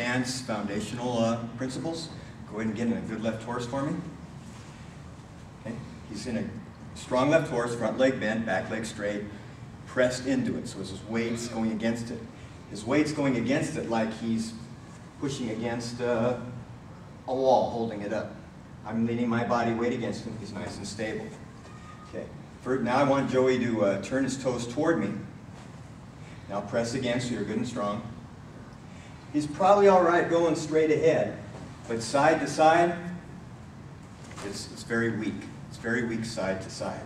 stance foundational principles. Go ahead and get in a good left horse for me. Okay. He's in a strong left horse, front leg bent, back leg straight, pressed into it. So his weight's going against it. His weight's going against it like he's pushing against a wall, holding it up. I'm leaning my body weight against him. He's nice and stable. Okay. Now I want Joey to turn his toes toward me. Now press again so you're good and strong. He's probably all right going straight ahead, but side to side, it's very weak. It's very weak side to side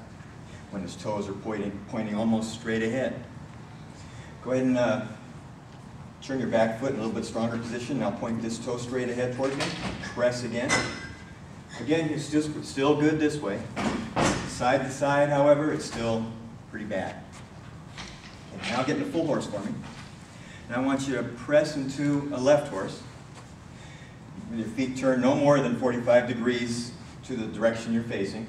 when his toes are pointing almost straight ahead. Go ahead and turn your back foot in a little bit stronger position. Now point this toe straight ahead towards me. Press again. Again, it's still good this way. Side to side, however, it's still pretty bad. Okay, now get in a full horse for me. Now I want you to press into a left horse. With your feet turned no more than 45 degrees to the direction you're facing.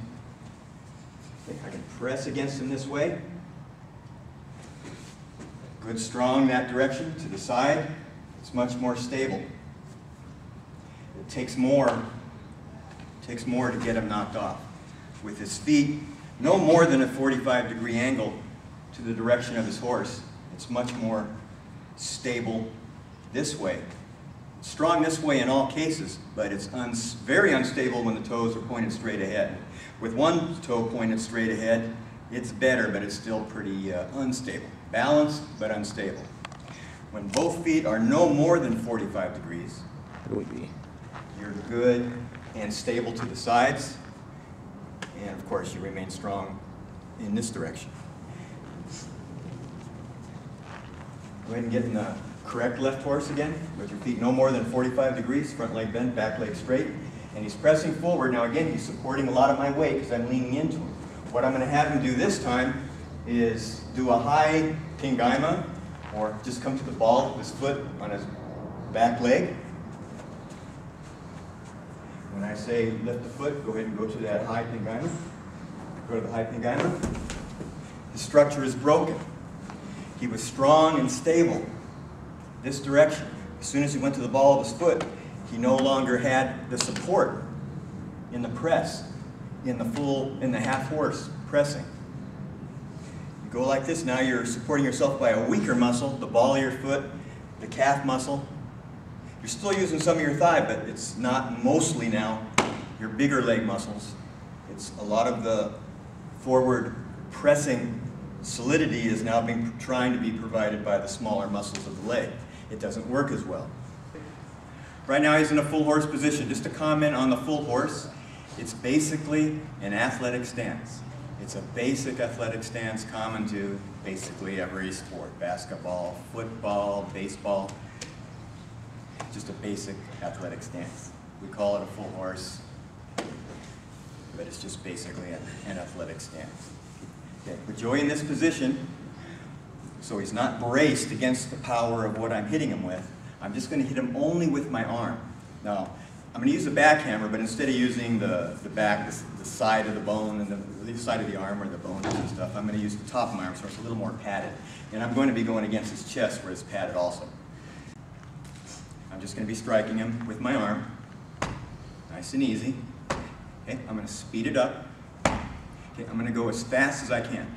Okay, I can press against him this way. Good, strong that direction. To the side, it's much more stable. It takes more to get him knocked off. With his feet no more than a 45-degree angle to the direction of his horse, it's much more stable this way. It's strong this way in all cases, but it's very unstable when the toes are pointed straight ahead. With one toe pointed straight ahead, it's better, but it's still pretty unstable. Balanced, but unstable. When both feet are no more than 45 degrees, you're good and stable to the sides, and of course you remain strong in this direction. Go ahead and get in the correct left horse again, with your feet no more than 45 degrees, front leg bent, back leg straight, and he's pressing forward. Now again, he's supporting a lot of my weight because I'm leaning into him. What I'm going to have him do this time is do a high pingaima, or just come to the ball of his foot on his back leg. When I say lift the foot, go ahead and go to that high pingaima. Go to the high pingaima. The structure is broken. He was strong and stable this direction. As soon as he went to the ball of his foot, he no longer had the support in the press, in the half horse pressing. You go like this, now you're supporting yourself by a weaker muscle, the ball of your foot, the calf muscle. You're still using some of your thigh, but it's not mostly now your bigger leg muscles. It's a lot of the forward pressing solidity is now trying to be provided by the smaller muscles of the leg. It doesn't work as well. Right now he's in a full horse position. Just to comment on the full horse, it's basically an athletic stance. It's a basic athletic stance common to basically every sport. Basketball, football, baseball. Just a basic athletic stance. We call it a full horse, but it's just basically an athletic stance. Okay, with Joey in this position, so he's not braced against the power of what I'm hitting him with, I'm just going to hit him only with my arm. Now, I'm going to use the back hammer, but instead of using the side of the bone and the side of the arm or the bones and stuff, I'm going to use the top of my arm so it's a little more padded. And I'm going to be going against his chest where it's padded also. I'm just going to be striking him with my arm, nice and easy. Okay, I'm going to speed it up. Okay, I'm going to go as fast as I can.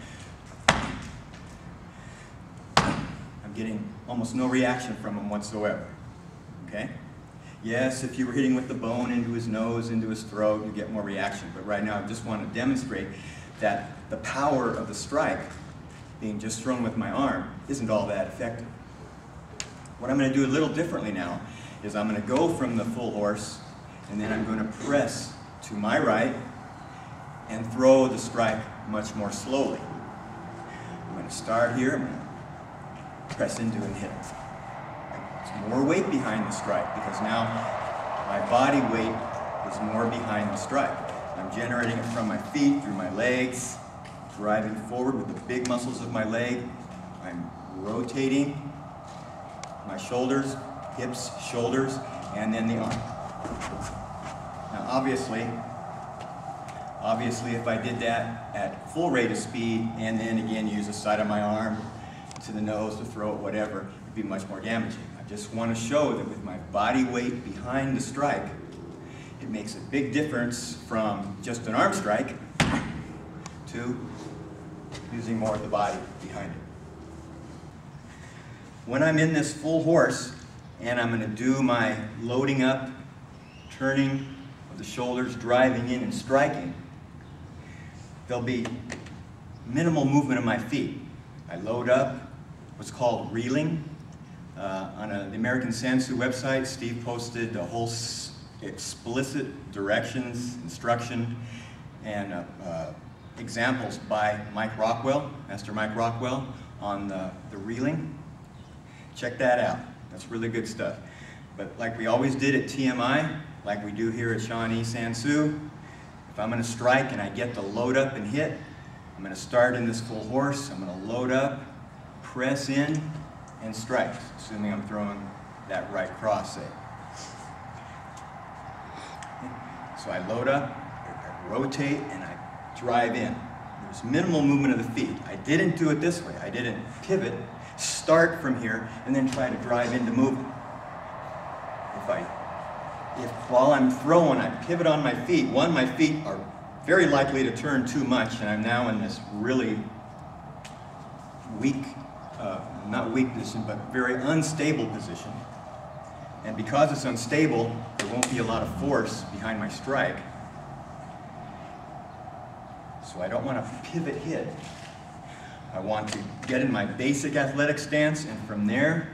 I'm getting almost no reaction from him whatsoever. Okay? Yes, if you were hitting with the bone into his nose, into his throat, you get more reaction. But right now I just want to demonstrate that the power of the strike, being just thrown with my arm, isn't all that effective. What I'm going to do a little differently now is I'm going to go from the full horse, and then I'm going to press to my right and throw the strike much more slowly. I'm going to start here, I'm going to press into and hit it. There's more weight behind the strike because now my body weight is more behind the strike. I'm generating it from my feet, through my legs, driving forward with the big muscles of my leg. I'm rotating my shoulders, hips, shoulders, and then the arm. Now obviously if I did that at full rate of speed and then again use the side of my arm, to the nose, the throat, whatever, it'd be much more damaging. I just want to show that with my body weight behind the strike, it makes a big difference from just an arm strike to using more of the body behind it. When I'm in this full horse and I'm going to do my loading up, turning of the shoulders, driving in and striking, there'll be minimal movement of my feet. I load up what's called reeling. On the Shawneesansoo website, Steve posted a whole explicit directions, instruction, and examples by Mike Rockwell, Master Mike Rockwell, on the reeling. Check that out. That's really good stuff. But like we always did at TMI, like we do here at Shawneesansoo, if I'm going to strike and I get to load up and hit, I'm going to start in this full horse, I'm going to load up, press in, and strike, assuming I'm throwing that right cross, say. So I load up, I rotate, and I drive in. There's minimal movement of the feet. I didn't do it this way. I didn't pivot, start from here, and then try to drive into movement. If while I'm throwing, I pivot on my feet, one, my feet are very likely to turn too much, and I'm now in this really weak, not weak position, but very unstable position. And because it's unstable, there won't be a lot of force behind my strike. So I don't want to pivot hit. I want to get in my basic athletic stance, and from there,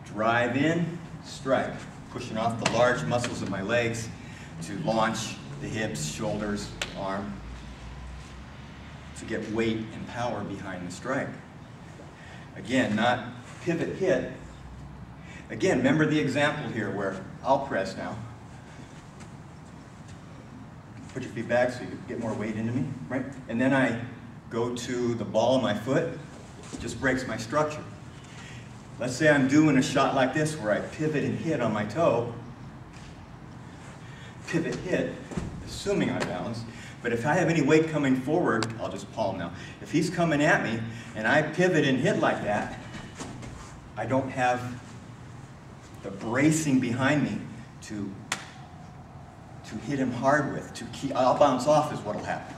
drive in, strike, pushing off the large muscles of my legs to launch the hips, shoulders, arm, to get weight and power behind the strike. Again, not pivot hit. Again, remember the example here where I'll press now. Put your feet back so you can get more weight into me, right? And then I go to the ball of my foot. It just breaks my structure. Let's say I'm doing a shot like this where I pivot and hit on my toe. Pivot hit, assuming I balance. But if I have any weight coming forward, I'll just palm now. If he's coming at me and I pivot and hit like that, I don't have the bracing behind me to hit him hard with. I'll bounce off is what'll happen.